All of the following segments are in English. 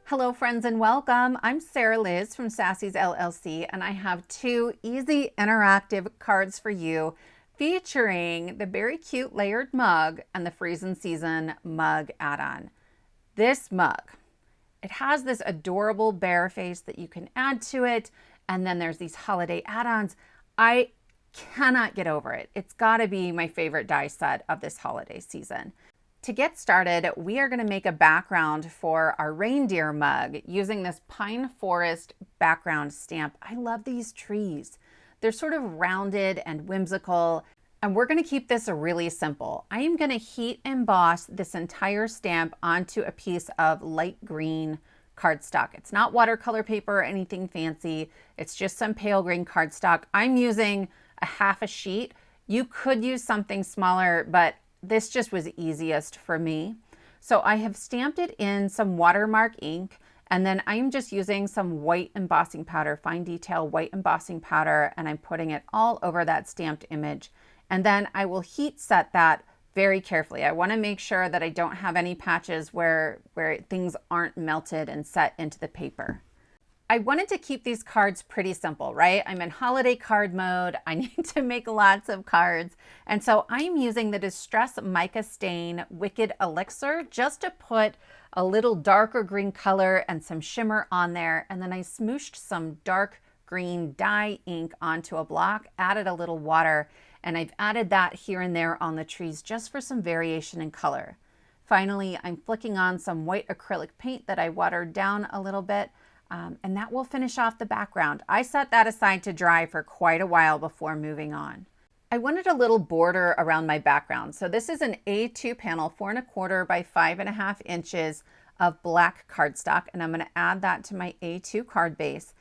Hello friends and welcome. I'm Sarah Liz from Sassy's LLC and I have two easy interactive cards for you featuring the very cute layered mug and the Freezin Season Mug Add-On. This mug, it has this adorable bear face that you can add to it, and then there's these holiday add-ons. I cannot get over it. It's got to be my favorite die set of this holiday season. To get started, we are going to make a background for our reindeer mug using this pine forest background stamp. I love these trees. They're sort of rounded and whimsical, and we're going to keep this really simple. I am going to heat emboss this entire stamp onto a piece of light green cardstock. It's not watercolor paper or anything fancy. It's just some pale green cardstock. I'm using a half a sheet. You could use something smaller, but this just was easiest for me. So I have stamped it in some watermark ink, and then I'm just using some white embossing powder, fine detail white embossing powder, and I'm putting it all over that stamped image. And then I will heat set that very carefully. I want to make sure that I don't have any patches where things aren't melted and set into the paper. I wanted to keep these cards pretty simple, right? I'm in holiday card mode. I need to make lots of cards. And so I'm using the Distress Mica Stain Wicked Elixir just to put a little darker green color and some shimmer on there. And then I smooshed some dark green dye ink onto a block, added a little water, and I've added that here and there on the trees just for some variation in color. Finally, I'm flicking on some white acrylic paint that I watered down a little bit. And that will finish off the background. I set that aside to dry for quite a while before moving on. I wanted a little border around my background. So this is an A2 panel, 4 1/4 by 5.5 inches of black cardstock. And I'm going to add that to my A2 card base.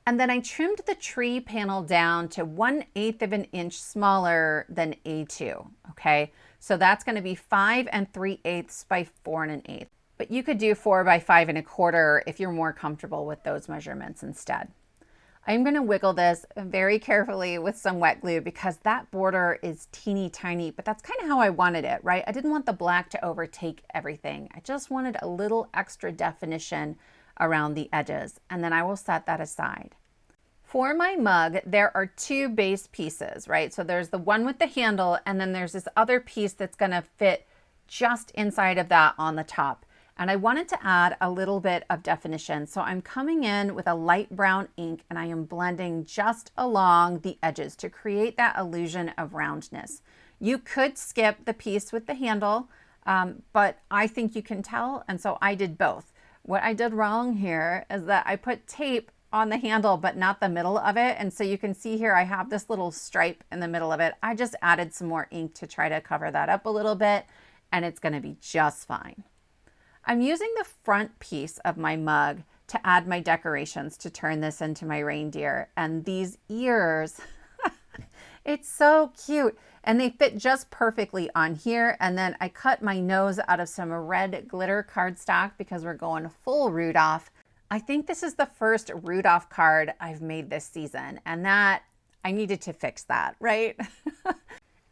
And then I trimmed the tree panel down to 1/8 of an inch smaller than A2. Okay, so that's going to be 5 3/8 by 4 1/8. But you could do 4 by 5 1/4 if you're more comfortable with those measurements instead. I'm going to wiggle this very carefully with some wet glue because that border is teeny tiny, but that's kind of how I wanted it, right? I didn't want the black to overtake everything. I just wanted a little extra definition around the edges, and then I will set that aside. For my mug, there are two base pieces, right? So there's the one with the handle, and then there's this other piece that's going to fit just inside of that on the top. And I wanted to add a little bit of definition. So I'm coming in with a light brown ink and I am blending just along the edges to create that illusion of roundness. You could skip the piece with the handle, but I think you can tell. And so I did both. What I did wrong here is that I put tape on the handle, but not the middle of it. And so you can see here, I have this little stripe in the middle of it. I just added some more ink to try to cover that up a little bit, and it's going to be just fine. I'm using the front piece of my mug to add my decorations to turn this into my reindeer. And these ears, it's so cute. And they fit just perfectly on here. And then I cut my nose out of some red glitter cardstock because we're going full Rudolph. I think this is the first Rudolph card I've made this season. And that, I needed to fix that, right?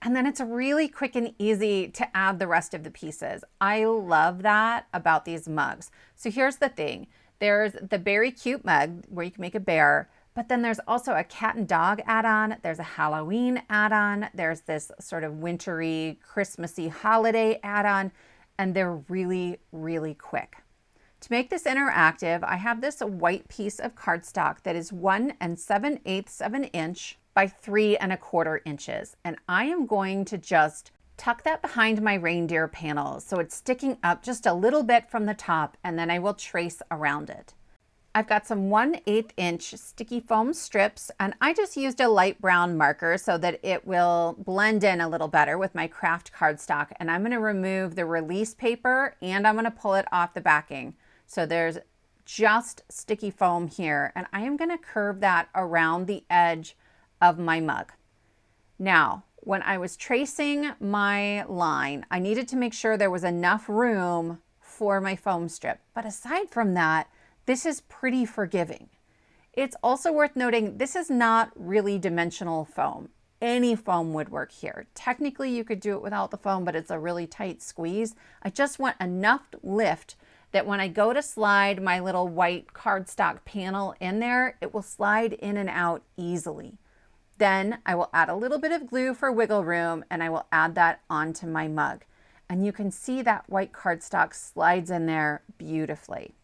And then it's really quick and easy to add the rest of the pieces. I love that about these mugs. So here's the thing. There's the Beary cute mug where you can make a bear, but then there's also a cat and dog add-on. There's a Halloween add-on. There's this sort of wintry, Christmassy holiday add-on, and they're really, really quick. To make this interactive, I have this white piece of cardstock that is 1 7/8 of an inch by 3 1/4 inches. And I am going to just tuck that behind my reindeer panel so it's sticking up just a little bit from the top, and then I will trace around it. I've got some 1/8 inch sticky foam strips, and I just used a light brown marker so that it will blend in a little better with my craft cardstock. And I'm going to remove the release paper and I'm going to pull it off the backing. So there's just sticky foam here, and I am going to curve that around the edge of my mug. Now, when I was tracing my line, I needed to make sure there was enough room for my foam strip. But aside from that, this is pretty forgiving. It's also worth noting, this is not really dimensional foam. Any foam would work here. Technically, you could do it without the foam, but it's a really tight squeeze. I just want enough lift that when I go to slide my little white cardstock panel in there, it will slide in and out easily. Then I will add a little bit of glue for wiggle room, and I will add that onto my mug. And you can see that white cardstock slides in there beautifully.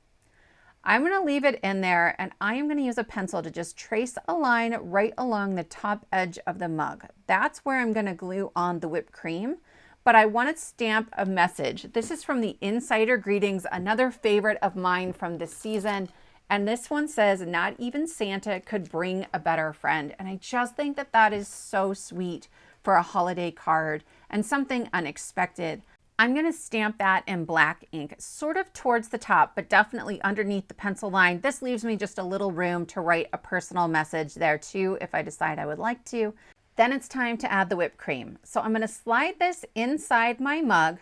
I'm going to leave it in there, and I am going to use a pencil to just trace a line right along the top edge of the mug. That's where I'm going to glue on the whipped cream, but I want to stamp a message. This is from the Insider Greetings, another favorite of mine from this season. And this one says, "Not even Santa could bring a better friend." And I just think that that is so sweet for a holiday card and something unexpected. I'm going to stamp that in black ink, sort of towards the top, but definitely underneath the pencil line. This leaves me just a little room to write a personal message there too, if I decide I would like to. Then it's time to add the whipped cream. So I'm going to slide this inside my mug,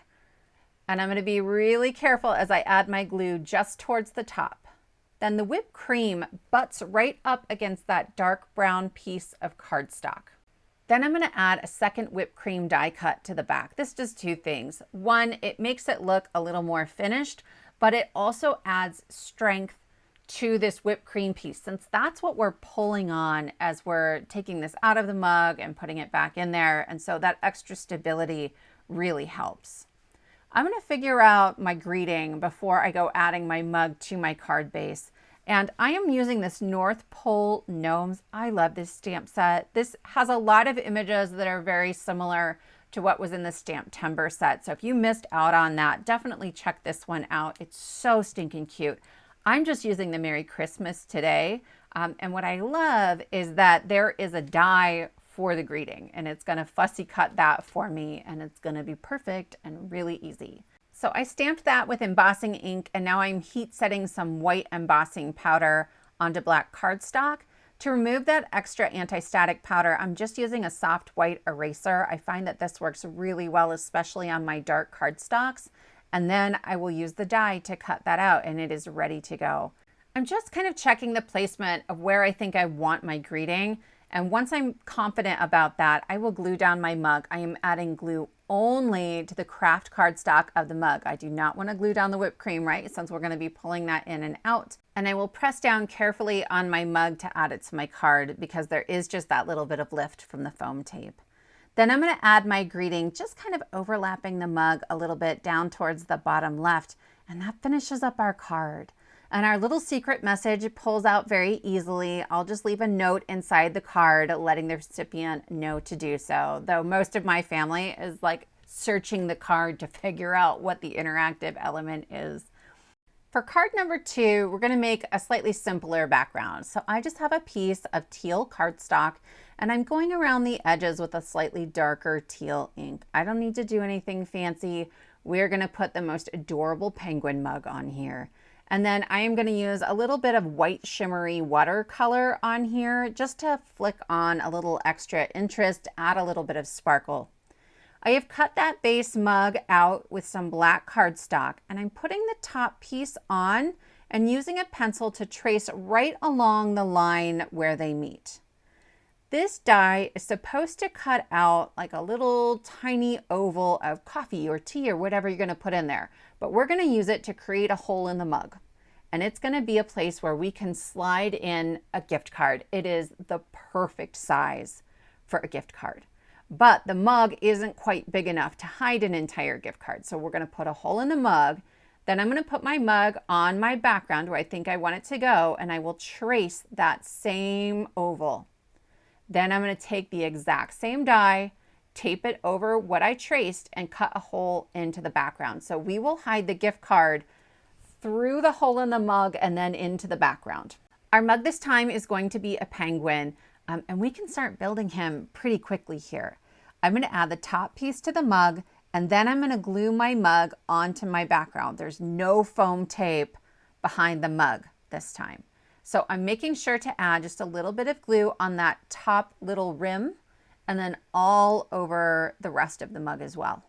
and I'm going to be really careful as I add my glue just towards the top. Then the whipped cream butts right up against that dark brown piece of cardstock. Then I'm going to add a second whipped cream die cut to the back. This does two things. One, it makes it look a little more finished, but it also adds strength to this whipped cream piece, since that's what we're pulling on as we're taking this out of the mug and putting it back in there. And so that extra stability really helps. I'm going to figure out my greeting before I go adding my mug to my card base. And I am using this North Pole Gnomes. I love this stamp set. This has a lot of images that are very similar to what was in the Stamptember set. So if you missed out on that, definitely check this one out. It's so stinking cute. I'm just using the Merry Christmas today. And what I love is that there is a die for the greeting, and it's going to fussy cut that for me, and it's going to be perfect and really easy. So I stamped that with embossing ink, and now I'm heat setting some white embossing powder onto black cardstock. To remove that extra anti-static powder, I'm just using a soft white eraser. I find that this works really well, especially on my dark cardstocks. And then I will use the die to cut that out, and it is ready to go. I'm just kind of checking the placement of where I think I want my greeting. And once I'm confident about that, I will glue down my mug. I am adding glue only to the craft cardstock of the mug. I do not want to glue down the whipped cream, right? Since we're going to be pulling that in and out. And I will press down carefully on my mug to add it to my card, because there is just that little bit of lift from the foam tape. Then I'm going to add my greeting, just kind of overlapping the mug a little bit down towards the bottom left. And that finishes up our card. And our little secret message pulls out very easily. I'll just leave a note inside the card letting the recipient know to do so. Though most of my family is like searching the card to figure out what the interactive element is. For card number 2, we're going to make a slightly simpler background. So I just have a piece of teal cardstock, and I'm going around the edges with a slightly darker teal ink. I don't need to do anything fancy. We're going to put the most adorable penguin mug on here. And then I am going to use a little bit of white shimmery watercolor on here just to flick on a little extra interest, add a little bit of sparkle. I have cut that base mug out with some black cardstock, and I'm putting the top piece on and using a pencil to trace right along the line where they meet. This die is supposed to cut out like a little tiny oval of coffee or tea or whatever you're going to put in there, but we're going to use it to create a hole in the mug. And it's going to be a place where we can slide in a gift card. It is the perfect size for a gift card. But the mug isn't quite big enough to hide an entire gift card. So we're going to put a hole in the mug. Then I'm going to put my mug on my background where I think I want it to go, and I will trace that same oval. Then I'm going to take the exact same die, tape it over what I traced, and cut a hole into the background. So we will hide the gift card through the hole in the mug and then into the background. Our mug this time is going to be a penguin, and we can start building him pretty quickly here. I'm going to add the top piece to the mug, and then I'm going to glue my mug onto my background. There's no foam tape behind the mug this time. So I'm making sure to add just a little bit of glue on that top little rim and then all over the rest of the mug as well.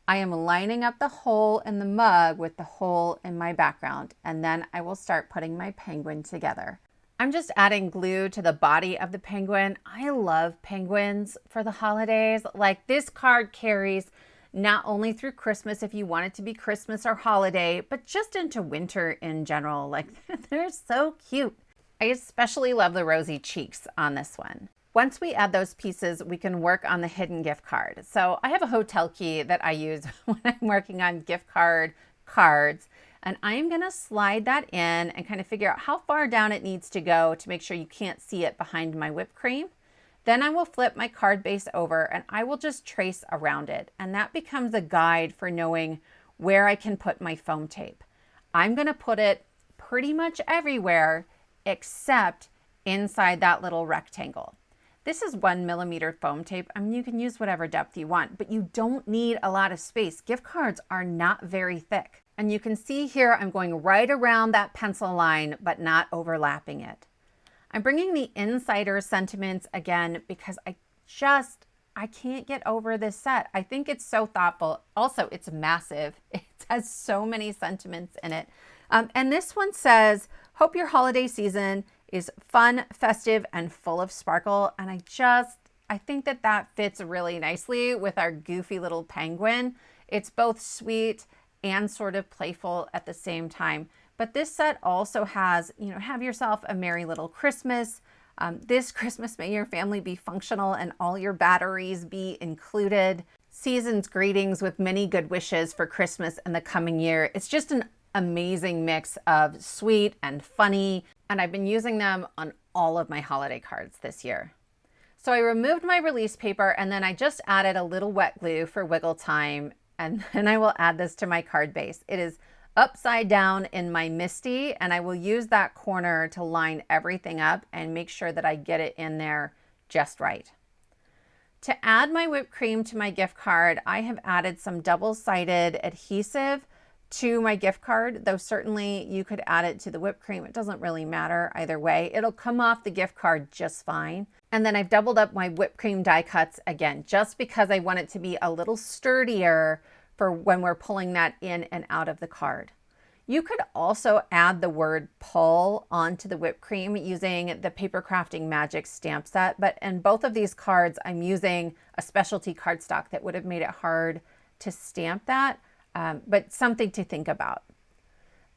I am lining up the hole in the mug with the hole in my background, and then I will start putting my penguin together. I'm just adding glue to the body of the penguin. I love penguins for the holidays. Like, this card carries not only through Christmas if you want it to be Christmas or holiday, but just into winter in general. Like, they're so cute. I especially love the rosy cheeks on this one. Once we add those pieces, we can work on the hidden gift card. So I have a hotel key that I use when I'm working on gift card cards, and I'm gonna slide that in and kind of figure out how far down it needs to go to make sure you can't see it behind my whipped cream. Then I will flip my card base over and I will just trace around it. And that becomes a guide for knowing where I can put my foam tape. I'm gonna put it pretty much everywhere except inside that little rectangle. This is 1mm foam tape. I mean, you can use whatever depth you want, but you don't need a lot of space. Gift cards are not very thick. And you can see here, I'm going right around that pencil line, but not overlapping it. I'm bringing the insider sentiments again because I can't get over this set. I think it's so thoughtful. Also, it's massive. It has so many sentiments in it. And this one says, hope your holiday season is fun, festive, and full of sparkle. And I think that fits really nicely with our goofy little penguin. It's both sweet and sort of playful at the same time. But this set also has, have yourself a merry little Christmas. This Christmas, may your family be functional and all your batteries be included. Season's greetings with many good wishes for Christmas and the coming year. It's just an amazing mix of sweet and funny, and I've been using them on all of my holiday cards this year. So I removed my release paper and then I just added a little wet glue for wiggle time, and then I will add this to my card base. It is upside down in my MISTI, and I will use that corner to line everything up and make sure that I get it in there just right. To add my whipped cream to my gift card, I have added some double-sided adhesive to my gift card, though certainly you could add it to the whipped cream. It doesn't really matter either way. It'll come off the gift card just fine. And then I've doubled up my whipped cream die cuts again, just because I want it to be a little sturdier for when we're pulling that in and out of the card. You could also add the word pull onto the whipped cream using the Paper Crafting Magic stamp set, but in both of these cards, I'm using a specialty cardstock that would have made it hard to stamp that. But something to think about.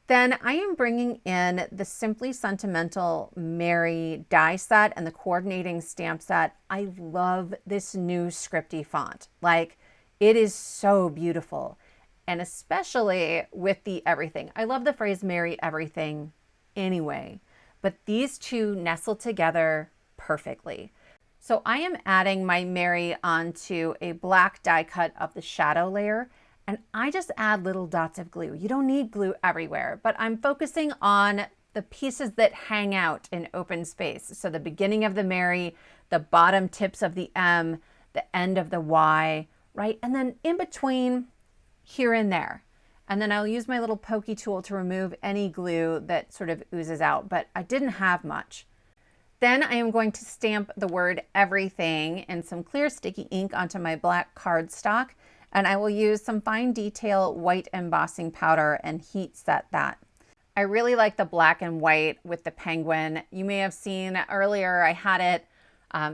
Then I am bringing in the Simply Sentimental Merry die set and the coordinating stamp set. I love this new scripty font. Like, it is so beautiful. And especially with the everything. I love the phrase Merry Everything anyway, but these two nestle together perfectly. So I am adding my Merry onto a black die cut of the shadow layer. And I just add little dots of glue. You don't need glue everywhere, but I'm focusing on the pieces that hang out in open space. So the beginning of the Merry, the bottom tips of the M, the end of the Y, right? And then in between, here and there. And then I'll use my little pokey tool to remove any glue that sort of oozes out, but I didn't have much. Then I am going to stamp the word everything in some clear sticky ink onto my black cardstock. And I will use some fine detail white embossing powder and heat set that. I really like the black and white with the penguin. You may have seen earlier I had it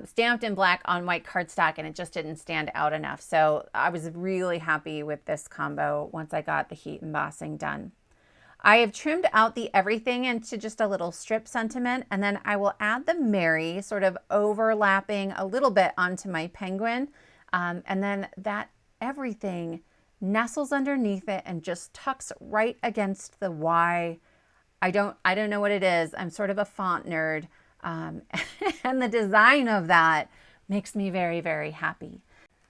stamped in black on white cardstock and it just didn't stand out enough. So I was really happy with this combo once I got the heat embossing done. I have trimmed out the everything into just a little strip sentiment, and then I will add the Merry sort of overlapping a little bit onto my penguin, and then that everything nestles underneath it and just tucks right against the Y. I don't know what it is. I'm sort of a font nerd. And the design of that makes me very, very happy.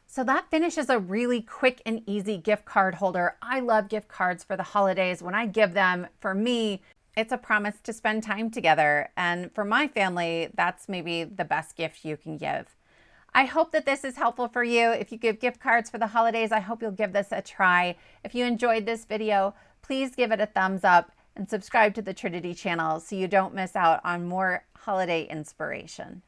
So that finishes a really quick and easy gift card holder. I love gift cards for the holidays. When I give them, for me, it's a promise to spend time together. And for my family, that's maybe the best gift you can give. I hope that this is helpful for you. If you give gift cards for the holidays, I hope you'll give this a try. If you enjoyed this video, please give it a thumbs up and subscribe to the Trinity channel so you don't miss out on more holiday inspiration.